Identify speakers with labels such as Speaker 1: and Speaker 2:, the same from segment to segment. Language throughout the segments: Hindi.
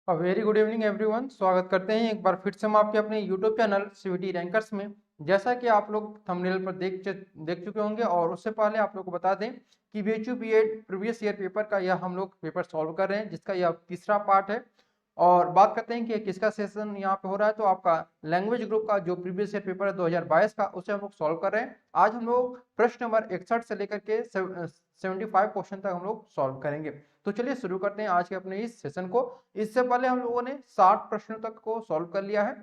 Speaker 1: Very good evening everyone. स्वागत करते हैं एक बार फिर से हम आपके अपने यूट्यूब चैनल सीवीटी रैंकर्स में। जैसा कि आप लोग थंबनेल पर देख चुके होंगे और उससे पहले आप लोग को बता दें कि BHU BEd previous year paper का यह हम लोग पेपर सॉल्व कर रहे हैं, जिसका यह तीसरा पार्ट है। और बात करते हैं कि किसका सेशन यहाँ पे हो रहा है, तो आपका लैंग्वेज ग्रुप का जो प्रीवियस ईयर पेपर है 2022 का, उसे हम लोग सॉल्व कर रहे हैं। आज हम लोग प्रश्न नंबर 61 से लेकर के 75 क्वेश्चन तक हम लोग सॉल्व करेंगे। तो चलिए शुरू करते हैं आज के अपने इस सेशन को। इससे पहले हम लोगों ने 60 प्रश्नों तक को सॉल्व कर लिया है।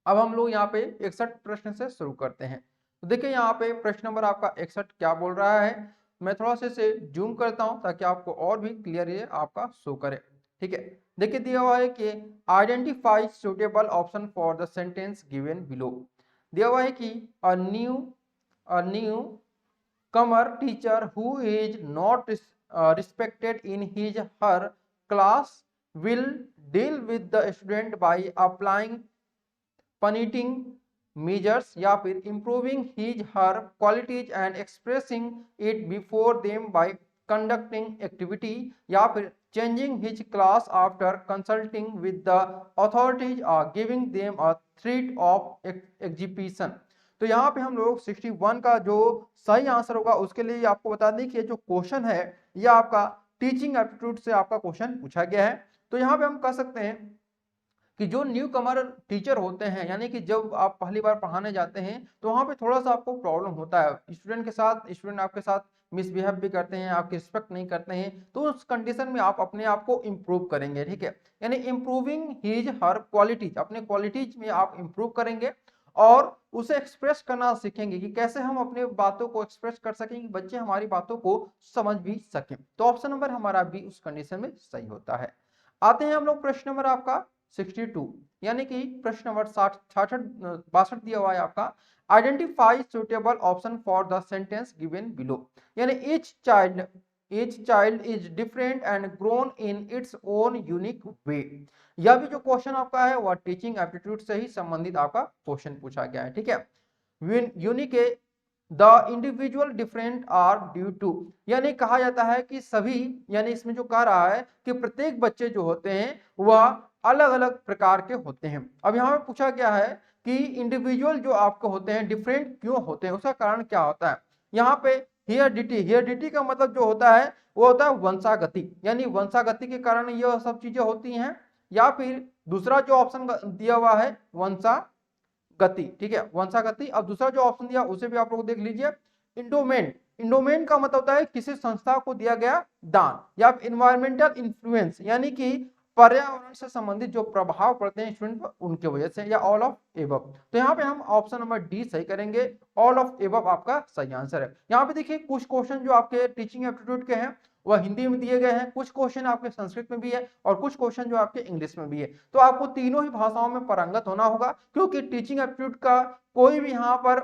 Speaker 1: अब हम लोग यहाँ पे 61 प्रश्न से शुरू करते हैं। तो देखिए यहाँ पे प्रश्न नंबर आपका 61 क्या बोल रहा है। मैं थोड़ा सा इसे जूम करता हूँ ताकि आपको और भी क्लियर ये आपका शो करे। ठीक है, देखिए दिया हुआ है कि identify suitable option for the sentence given below. दिया हुआ है कि a new Qamar teacher who is not respected in his her class will deal with the student by applying punishing measures या फिर improving his her qualities and expressing it before them by conducting activity या फिर changing his class after consulting with the authorities or giving them a threat of execution। तो यहाँ पे हम लोग 61 का जो सही आंसर होगा उसके लिए आपको बता दें कि ये जो क्वेश्चन है यह आपका टीचिंग एप्टीट्यूड से आपका क्वेश्चन पूछा गया है। तो यहाँ पे हम कह सकते हैं कि जो न्यू कमर टीचर होते हैं, यानी कि जब आप पहली बार पढ़ाने जाते हैं तो वहाँ पे थोड़ा सा आपको प्रॉब्लम होता है। स्टूडेंट आपके साथ मिसबिहेव भी करते हैं, आपकी रिस्पेक्ट नहीं करते हैं, तो उस कंडीशन में आप अपने आप को इम्प्रूव करेंगे। ठीक है, यानी इम्प्रूविंग हिज हर क्वालिटीज, अपने क्वालिटीज में आप इम्प्रूव करेंगे और उसे एक्सप्रेस करना सीखेंगे कि कैसे हम अपने बातों को एक्सप्रेस कर सकें कि बच्चे हमारी बातों को समझ भी सकें। तो ऑप्शन नंबर हमारा भी उस कंडीशन में सही होता है। आते हैं हम लोग प्रश्न नंबर आपका 62, यानी कि प्रश्न नंबर 62 दिया हुआ है आपका identify suitable option for the sentence given below. यानी each child is different and grown in its own unique way। यह भी जो क्वेश्चन आपका है वह टीचिंग एप्टीट्यूड से ही संबंधित आपका क्वेश्चन पूछा गया है। ठीक है, unique the individual different are due to, यानी कहा जाता है कि सभी, यानी इसमें जो कह रहा है कि प्रत्येक बच्चे जो होते हैं वह अलग अलग प्रकार के होते हैं। अब यहाँ पे पूछा गया है कि इंडिविजुअल जो आपके होते हैं डिफरेंट क्यों होते हैं, उसका कारण क्या होता है। यहाँ पे हियरडिटी का मतलब जो होता है वो होता है वंशागति, यानी वंशागति के कारण यह सब चीजें होती हैं। या फिर दूसरा जो ऑप्शन दिया हुआ है वंशागति। ठीक है, वंशागति। अब दूसरा जो ऑप्शन दिया उसे भी आप लोग देख लीजिए, इंडोमेंट। इंडोमेंट का मतलब होता है किसी संस्था को दिया गया दान। या इन्वायरमेंटल इन्फ्लुएंस, यानी कि पर्यावरण से संबंधित जो प्रभाव पड़ते हैं स्टूडेंट पर उनके वजह से, या ऑल ऑफ एबव। तो यहाँ पे हम ऑप्शन नंबर डी सही करेंगे, ऑल ऑफ एबव आपका सही आंसर है। यहाँ पे देखिए कुछ क्वेश्चन जो आपके टीचिंग एप्टीट्यूड के हैं वह हिंदी में दिए गए हैं, कुछ क्वेश्चन आपके संस्कृत में भी है और कुछ क्वेश्चन जो आपके इंग्लिश में भी है। तो आपको तीनों ही भाषाओं में पारंगत होना होगा, क्योंकि टीचिंग एप्टीट्यूड का कोई भी यहाँ पर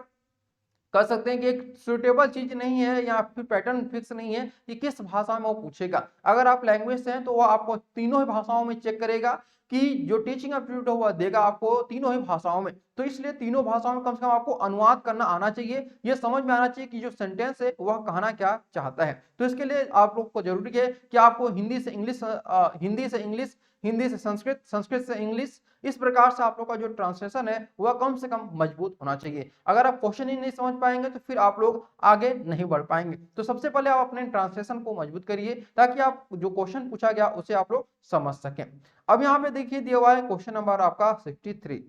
Speaker 1: कह सकते हैं कि एक सुटेबल चीज नहीं है या फिर पैटर्न फिक्स नहीं है कि किस भाषा में वो पूछेगा। अगर आप लैंग्वेज से हैं तो वो आपको तीनों ही भाषाओं में चेक करेगा कि जो टीचिंग एप्टीट्यूड है वह देगा आपको तीनों ही भाषाओं में। तो इसलिए तीनों भाषाओं में कम से कम आपको अनुवाद करना आना चाहिए, ये समझ में आना चाहिए कि जो सेंटेंस है वह कहना क्या चाहता है। तो इसके लिए आप लोग को जरूरी है कि आपको हिंदी से इंग्लिश, हिंदी से संस्कृत, संस्कृत से इंग्लिश, इस प्रकार से आप लोग का जो ट्रांसलेशन है वह कम से कम मजबूत होना चाहिए। अगर आप क्वेश्चन ही नहीं समझ पाएंगे तो फिर आप लोग आगे नहीं बढ़ पाएंगे। तो सबसे पहले आप अपने ट्रांसलेशन को मजबूत करिए ताकि आप जो क्वेश्चन पूछा गया उसे आप लोग समझ सकें। अब यहाँ पे देखिए दिया हुआ है क्वेश्चन नंबर आपका 63,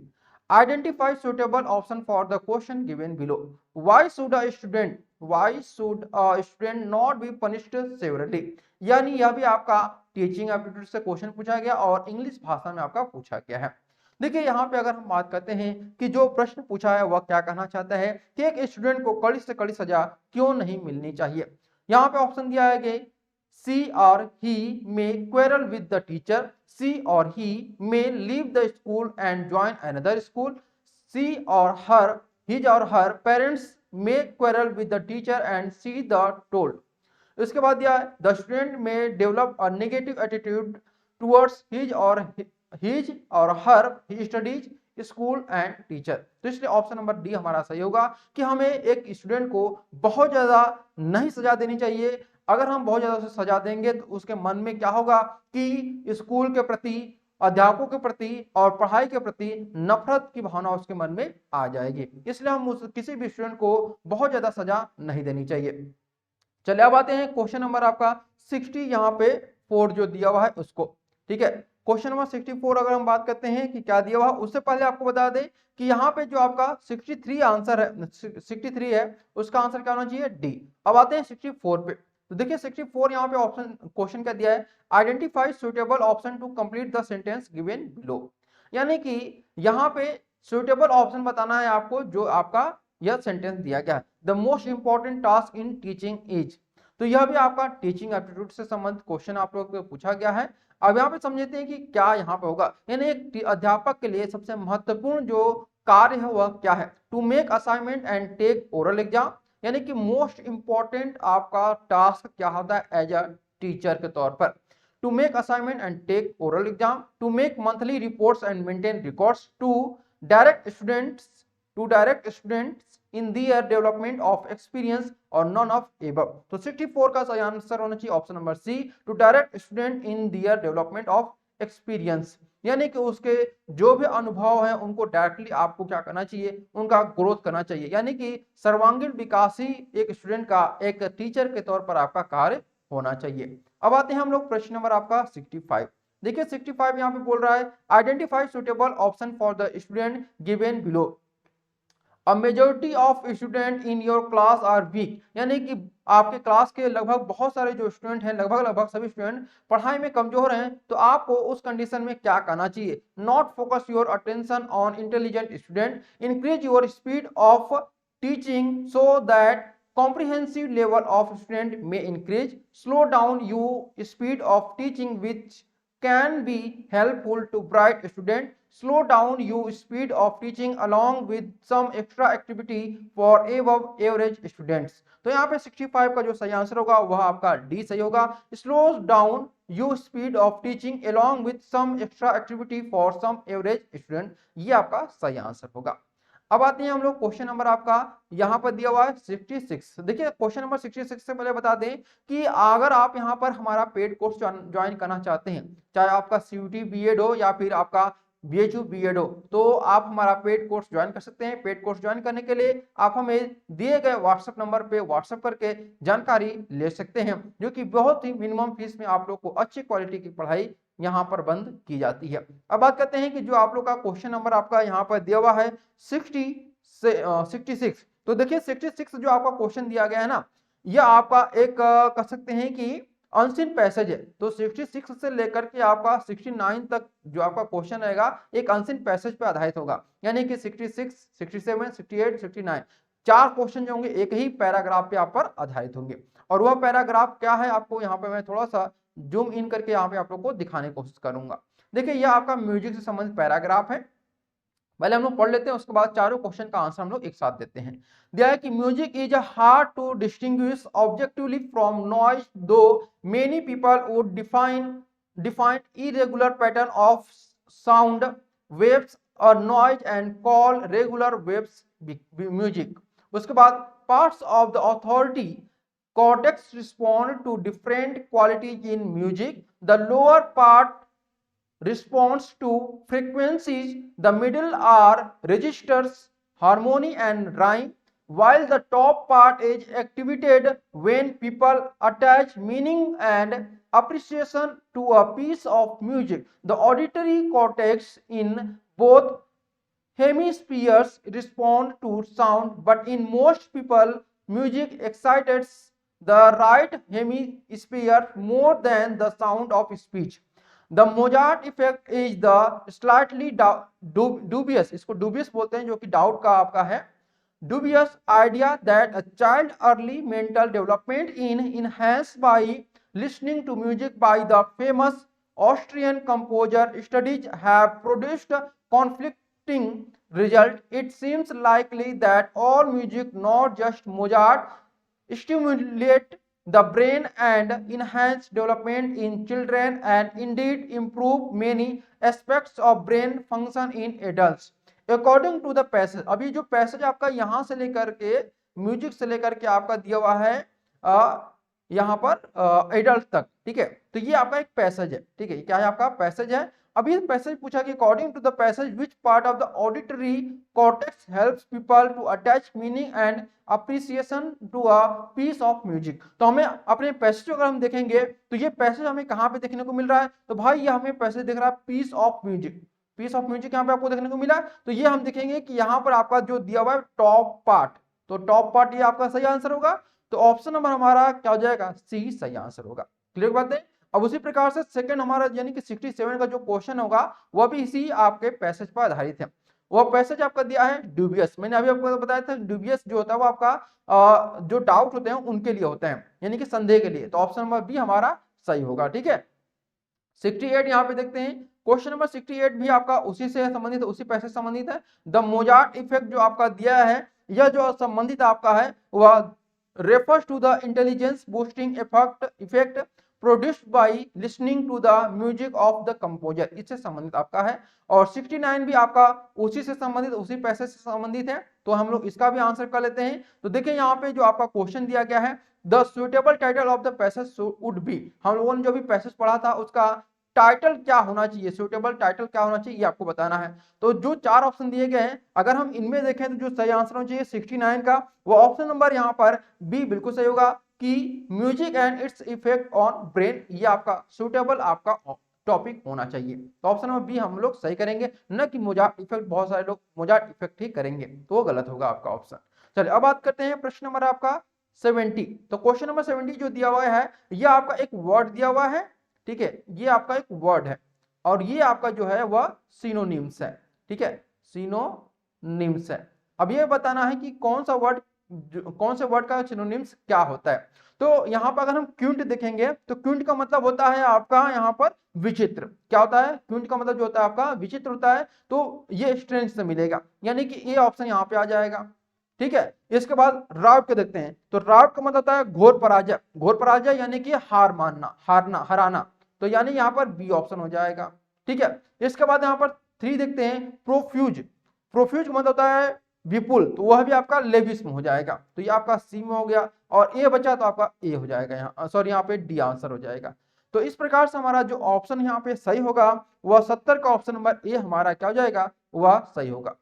Speaker 1: identify suitable option for the question given below. Why should a student not be punished severally. यानी यह भी आपका टीचिंग एप्टीट्यूड से क्वेश्चन पूछा गया और इंग्लिश भाषा में आपका पूछा गया है। देखिए यहाँ पे अगर हम बात करते हैं कि जो प्रश्न पूछा है वह क्या कहना चाहता है कि एक स्टूडेंट को कड़ी से कड़ी सजा क्यों नहीं मिलनी चाहिए। यहाँ पे ऑप्शन दिया है कि C or he may quarrel with the teacher, C or he may leave the school and join another school, C or her, his or her parents may quarrel with the teacher and C the told. इसके बाद दिया है the student may develop a negative attitude towards his or her studies, school and teacher. तो इसलिए ऑप्शन नंबर डी हमारा सही होगा कि हमें एक स्टूडेंट को बहुत ज्यादा नहीं सजा देनी चाहिए। अगर हम बहुत ज्यादा उसे सजा देंगे तो उसके मन में क्या होगा कि स्कूल के प्रति अध्यापकों के प्रति और पढ़ाई के प्रति नफरत की भावना उसके मन में आ जाएगी। इसलिए हम किसी भी स्टूडेंट को बहुत ज्यादा सजा नहीं देनी चाहिए। चलिए अब आते हैं क्वेश्चन नंबर आपका 60 यहाँ पे 4 जो दिया हुआ है उसको। ठीक है, क्वेश्चन नंबर 64 अगर हम बात करते हैं कि क्या दिया हुआ, उससे पहले आपको बता दें कि यहाँ पे जो आपका 63 आंसर है, 63 है, उसका आंसर क्या होना चाहिए, डी। अब आते हैं 64 पे। तो देखिए 64 यहाँ पे ऑप्शन क्वेश्चन क्या दिया है, identify suitable option to complete the sentence given below. यानी कि यहाँ पे सुटेबल ऑप्शन बताना है आपको जो आपका यह सेंटेंस दिया गया है। The most important task in teaching is, तो यह भी आपका टीचिंग एप्टीट्यूड से संबंधित क्वेश्चन आप लोग को पूछा गया है। अब यहाँ पे समझते हैं कि क्या यहाँ पे होगा, यानी एक अध्यापक के लिए सबसे महत्वपूर्ण जो कार्य है वह क्या है, to make assignment and take oral exam. यानी कि मोस्ट इंपॉर्टेंट आपका टास्क क्या होता है एज अ टीचर के तौर पर, to make assignment and take oral exam, to make monthly reports and maintain records, to direct students in their development of experience और नॉन ऑफ एबव। तो 64 का सही आंसर होना चाहिए option number C, to direct student in their development of experience. यानी कि उसके जो भी अनुभव है उनको डायरेक्टली आपको क्या करना चाहिए, उनका ग्रोथ करना चाहिए। यानी कि सर्वांगीण विकास ही एक स्टूडेंट का एक टीचर के तौर पर आपका कार्य होना चाहिए। अब आते हैं हम लोग प्रश्न नंबर आपका 65। देखिए 65 यहाँ पे बोल रहा है identify suitable option for the student given below. A majority of student in your class are weak, यानी कि आपके क्लास के लगभग बहुत सारे जो स्टूडेंट हैं, लगभग सभी स्टूडेंट पढ़ाई में कमजोर हैं। तो आपको उस कंडीशन में क्या करना चाहिए, not focus your attention on intelligent student, increase your speed of teaching so that comprehensive level of student may increase, slow down you speed of teaching which can be helpful to bright student, slow down you speed of teaching along with some extra activity for above average students। तो यहाँ पे 65 का जो सही आंसर होगा वह आपका डी सही होगा, slows down you speed of teaching along with some extra activity for some average student, ये आपका सही आंसर होगा। अब आते हैं हम लोग क्वेश्चन नंबर आपका यहाँ पर दिया हुआ है 66। देखिए क्वेश्चन नंबर 66 से पहले बता दें कि अगर आप यहाँ पर हमारा पेड कोर्स ज्वाइन करना चाहते हैं, चाहे आपका सीयूटी बीएड हो या फिर आपका बीएचयू बीएड हो, तो आप हमारा पेड कोर्स ज्वाइन कर सकते हैं। पेड कोर्स ज्वाइन करने के लिए आप हमें दिए गए व्हाट्सएप नंबर पे व्हाट्सएप करके जानकारी ले सकते हैं, जो कि बहुत ही मिनिमम फीस में आप लोग को अच्छी क्वालिटी की पढ़ाई यहाँ पर बंद की जाती है। अब बात करते हैं कि जो आप लोग का क्वेश्चन नंबर आपका यहाँ पर दिया हुआ है 66। तो देखिए 66 जो आपका क्वेश्चन दिया गया है ना, यह आपका एक कह सकते हैं कि अनसीन पैसेज है। तो 66 से लेकर के आपका 69 तक जो आपका क्वेश्चन रहेगा एक अनसीन पैसेज पे आधारित होगा। यानी कि 66, 67, 68, 69 चार क्वेश्चन जो होंगे एक ही पैराग्राफ पे आप पर आधारित होंगे। और वह पैराग्राफ क्या है आपको यहाँ पे मैं थोड़ा सा जूम इन करके यहाँ पे आप लोग को दिखाने की कोशिश करूंगा। देखिए यह आपका म्यूजिक से संबंधित पैराग्राफ है। पहले हम लोग पढ़ लेते हैं, उसके बाद चारों क्वेश्चन का आंसर हम लोग एक साथ देते हैं। दिया है कि music is hard to distinguish objectively from noise, though many people would define irregular pattern of sound waves or noise and call regular waves music. उसके बाद parts of the auditory cortex respond to different qualities in music. The lower part responds to frequencies, the middle are registers, harmony and rhyme, while the top part is activated when people attach meaning and appreciation to a piece of music. The auditory cortex in both hemispheres respond to sound, but in most people music excites the right hemisphere more than the sound of speech. The Mozart effect is the slightly dubious, इसको dubious बोलते हैं जो कि डाउट का आपका है, dubious idea that a child early mental development in enhanced by listening to music by the famous Austrian composer. Studies have produced conflicting result. It seems likely that all music, not just Mozart, stimulate the brain and enhance development in children and indeed improve many aspects of brain function in adults. According to the passage, अभी जो पैसेज आपका यहाँ से लेकर के म्यूजिक से लेकर के आपका दिया हुआ है यहाँ पर एडल्ट तक, ठीक है। तो ये आपका एक पैसेज है, ठीक है, क्या है आपका पैसेज है। अब ये पैसेज पूछा कि according to the passage which part of the auditory cortex helps people to attach meaning and appreciation to a piece of music. तो हमें अपने पैसेज अगर हम देखेंगे तो ये पैसेज हमें कहाँ पे देखने को मिल रहा है, तो भाई ये हमें पैसेज दिख रहा है piece of music. Piece of music यहाँ पे आपको देखने को मिला, तो ये हम देखेंगे कि यहाँ पर आपका जो दिया हुआ है टॉप पार्ट, तो टॉप पार्ट ये आपका सही आंसर होगा। तो ऑप्शन नंबर हमारा क्या हो जाएगा, सी सही आंसर होगा। क्लियर बात है। अब उसी प्रकार से सेकंड हमारा यानी कि 67 का जो क्वेश्चन होगा वह भी इसी आपके पैसेज पर आधारित है। वह पैसेज आपका दिया है ड्यूबियस, मैंने अभी आपको बताया था ड्यूबियस जो होता है वो आपका जो डाउट होते हैं उनके लिए होते हैं, यानी कि संदेह के लिए। तो ऑप्शन नंबर बी हमारा सही होगा। ठीक है, 68 यहाँ पे देखते हैं, क्वेश्चन नंबर 68 भी आपका उसी से संबंधित है, उसी पैसे से संबंधित है। द मोजार्ट इफेक्ट जो आपका दिया है, यह जो संबंधित आपका है वह refers to the intelligence boosting effect produced by listening to the music of the composer, इससे संबंधित आपका है। और 69 भी आपका उसी से संबंधित, उसी पैसे से संबंधित है, तो हम लोग इसका भी आंसर कर लेते हैं। तो देखिए यहाँ पे जो आपका क्वेश्चन दिया गया है, the suitable title of the passage would be, हम लोगों ने जो भी पैसेज पढ़ा था उसका टाइटल क्या होना चाहिए, सुटेबल टाइटल क्या होना चाहिए ये आपको बताना है। तो जो चार ऑप्शन दिए गए हैं अगर हम इनमें देखें तो जो सही आंसर होना चाहिए 69 का, वो ऑप्शन नंबर यहाँ पर बी बिल्कुल सही होगा कि music and its effect on brain, ये आपका सुटेबल आपका टॉपिक होना चाहिए। तो ऑप्शन नंबर बी हम लोग सही करेंगे, न कि मोजार्ट इफेक्ट, बहुत सारे लोग मोजार्ट इफेक्ट ही करेंगे, तो वो गलत होगा आपका ऑप्शन। चलिए अब बात करते हैं प्रश्न नंबर आपका 70। तो क्वेश्चन नंबर 70 जो दिया हुआ है, यह आपका एक वर्ड दिया हुआ है। ठीक है, ये आपका एक वर्ड है और ये आपका जो है वह सिनोनिम्स है। ठीक है, सिनोनिम्स है। अब ये बताना है कि कौन सा वर्ड, कौन से वर्ड का सिनोनिम्स क्या होता है। तो यहाँ पर अगर हम क्विंट देखेंगे तो क्विंट का मतलब होता है आपका यहाँ पर विचित्र। क्या होता है, क्विंट का मतलब जो होता है आपका विचित्र होता है, तो ये स्ट्रेंज से मिलेगा, यानी कि ये ऑप्शन यहाँ पे आ जाएगा। ठीक है, इसके बाद राउट के देखते हैं, तो राउट का मतलब होता है घोर पराजय, घोर पराजय यानी कि हार मानना, हारना, हराना, तो यानी यहाँ पर बी ऑप्शन हो जाएगा। ठीक है, इसके बाद यहाँ पर 3 देखते हैं, प्रोफ्यूज, प्रोफ्यूज मतलब होता है विपुल, तो वह भी आपका लेविस में हो जाएगा, तो ये आपका सी में हो गया। और ए बचा तो आपका ए हो जाएगा, यहाँ सॉरी यहाँ पे डी आंसर हो जाएगा। तो इस प्रकार से हमारा जो ऑप्शन यहाँ पे सही होगा वह 70 का ऑप्शन नंबर ए हमारा क्या हो जाएगा, वह सही होगा।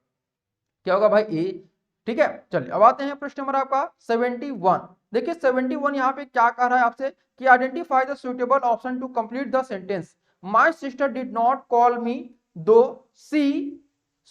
Speaker 1: क्या होगा भाई, ए। ठीक है, चलिए अब आते हैं प्रश्न नंबर आपका 71। देखिए 71 यहाँ पे क्या कह रहा है आपसे कि identify the suitable option to complete the sentence, my sister did not call me though she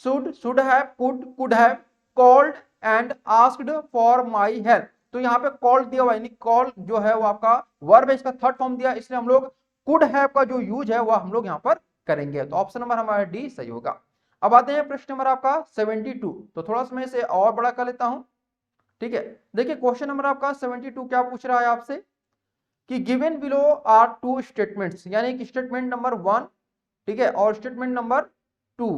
Speaker 1: should have could have called and asked for my help. तो यहाँ पे कॉल्ड दिया हुआ, यानी कॉल जो है वो आपका वर्ब है, इसका थर्ड फॉर्म दिया, इसलिए हम लोग कुड हैव का जो यूज है वह हम लोग यहाँ पर करेंगे। तो ऑप्शन नंबर हमारा डी सही होगा। अब आते हैं प्रश्न नंबर आपका 72। तो थोड़ा सा मैं इसे और बड़ा कर लेता हूं। ठीक है, देखिए क्वेश्चन नंबर आपका 72 क्या पूछ रहा है आपसे कि given below are two statements, यानी कि स्टेटमेंट नंबर 1, ठीक है, और स्टेटमेंट नंबर 2,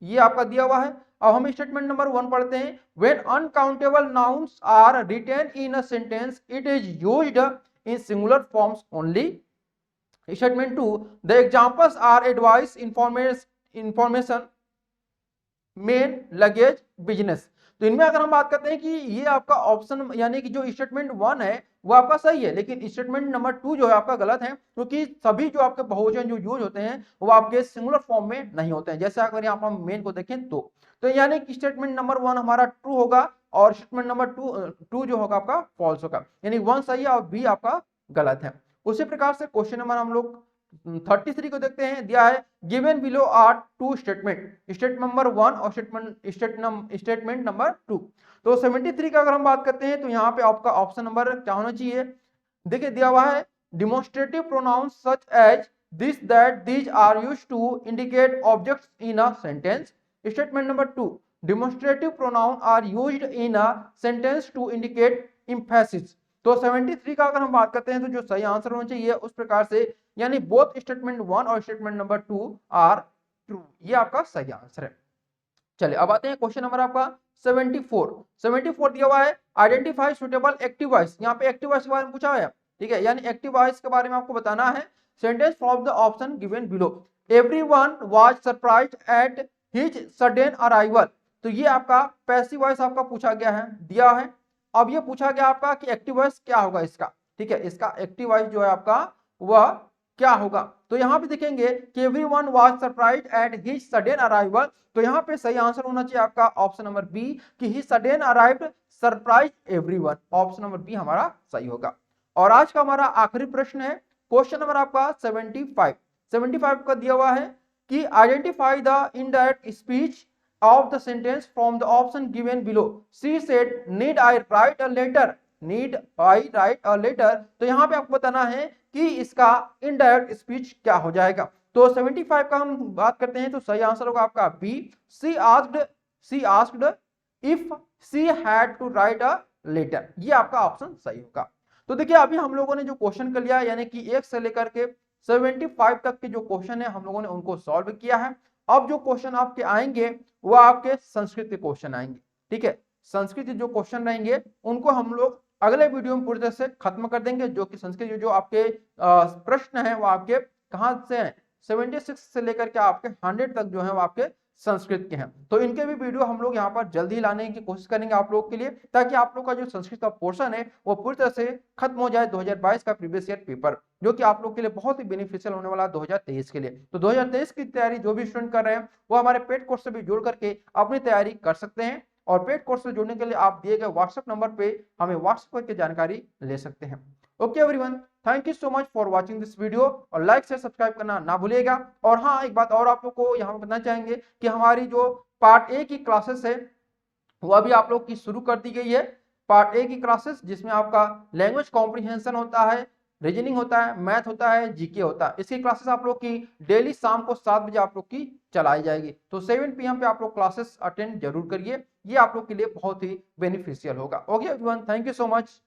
Speaker 1: ये आपका दिया हुआ है। अब हम स्टेटमेंट नंबर 1 पढ़ते हैं, when uncountable nouns are written in a sentence it is used in singular forms only. Statement 2, the examples are advice, information, men, luggage, business. तो इनमें अगर हम बात करते हैं कि ये आपका ऑप्शन यानी कि जो स्टेटमेंट 1 है वो आपका सही है, लेकिन स्टेटमेंट नंबर 2 जो है आपका गलत है, क्योंकि सभी जो आपके बहुवचन जो यूज होते हैं वो आपके सिंगुलर फॉर्म में नहीं होते हैं। जैसे अगर यहाँ पर हम मेन को देखें तो यानी कि स्टेटमेंट नंबर 1 हमारा ट्रू होगा और स्टेटमेंट नंबर 2 जो होगा आपका फॉल्स होगा, यानी 1 सही है और बी आपका गलत है। उसी प्रकार से क्वेश्चन नंबर हम लोग 33 को देखते हैं, दिया है given below are two statement, statement number 1 और स्टेटमेंट नंबर 2। तो 73 का अगर हम बात करते हैं तो यहाँ पे आपका ऑप्शन नंबर क्या होना चाहिए, देखिए दिया हुआ है demonstrative pronouns such as this that these are used to indicate objects in a sentence. Statement number 2, demonstrative pronoun are used in a sentence to indicate emphasis. तो 73 का अगर हम बात करते हैं तो जो सही आंसर होना चाहिए उस प्रकार से, यानी बोथ स्टेटमेंट 1 और स्टेटमेंट नंबर 2 आर ट्रू, ये आपका सही आंसर है। चलिए अब आते हैं क्वेश्चन नंबर आपका 74 दिया हुआ है, आइडेंटिफाई सुटेबल एक्टिव वॉइस। यहाँ पे एक्टिव वॉइस के बारे में पूछा है, ठीक है, यानी एक्टिव वॉइस के बारे में आपको बताना है। Sentence from the option given below, everyone was surprised at his sudden arrival. तो ये आपका पैसिव वॉइस आपका पूछा गया है, दिया है। अब ये पूछा गया आपका कि एक्टिव वॉइस क्या होगा इसका, ठीक है, इसका एक्टिव वॉइस जो है आपका वह क्या होगा? तो यहाँ पे देखेंगे कि everyone was surprised at his sudden arrival. तो यहाँ पे सही आंसर होना चाहिए आपका ऑप्शन नंबर बी कि he sudden arrived surprise everyone. Option number B हमारा सही होगा। और आज का हमारा आखिरी प्रश्न है क्वेश्चन नंबर आपका 75 का दिया हुआ है कि identify the indirect speech of the sentence from the option given below. She said, "Need I write a letter? Need I write a letter?" तो यहाँ पे आपको बताना है कि इसका इनडायरेक्ट स्पीच क्या हो जाएगा। तो 75 का हम बात करते हैं तो सही आंसर होगा आपका B. She asked if she had to write a letter। ये आपका ऑप्शन सही होगा। तो देखिए अभी हम लोगों ने जो क्वेश्चन कर लिया यानी कि 1 से लेकर के 75 तक के जो क्वेश्चन है हम लोगों ने उनको सॉल्व किया है। अब जो क्वेश्चन आपके आएंगे वो आपके संस्कृत के क्वेश्चन आएंगे। ठीक है, संस्कृत जो क्वेश्चन रहेंगे उनको हम लोग अगले वीडियो में पूरी तरह से खत्म कर देंगे। जो कि संस्कृत जो आपके प्रश्न है वो आपके कहां से हैं, 76 से लेकर के आपके 100 तक जो है वो आपके संस्कृत के हैं। तो इनके भी वीडियो हम लोग यहाँ पर जल्दी ही लाने की कोशिश करेंगे आप लोग के लिए, ताकि आप लोग का जो संस्कृत का पोर्शन है वो पूरी तरह से खत्म हो जाए 2022 का प्रीवियस ईयर पेपर, जो कि आप लोग के लिए बहुत ही बेनिफिशियल होने वाला है 2023 के लिए। तो 2023 की तैयारी जो भी स्टूडेंट कर रहे हैं वो हमारे पेड कोर्स से भी जुड़ करके अपनी तैयारी कर सकते हैं। और पेड कोर्स से जुड़ने के लिए आप दिए गए व्हाट्सएप नंबर पे हमें व्हाट्सएप करके जानकारी ले सकते हैं। Okay everyone, thank you so much for watching this video और लाइक शेयर सब्सक्राइब करना ना भूलिएगा। और हाँ, एक बात और आप लोग को यहाँ बताना चाहेंगे कि हमारी जो पार्ट ए की क्लासेस है वो अभी आप लोग की शुरू कर दी गई है। पार्ट ए की क्लासेस जिसमें आपका लैंग्वेज कॉम्प्रिहेंशन होता है, रीजनिंग होता है, मैथ होता है, जीके होता है। इसकी क्लासेस आप लोग की डेली शाम को 7 बजे आप लोग की चलाई जाएगी। तो 7 PM पे आप लोग क्लासेस अटेंड जरूर करिए, ये आप लोग के लिए बहुत ही बेनिफिशियल होगा। Okay everyone, thank you so much.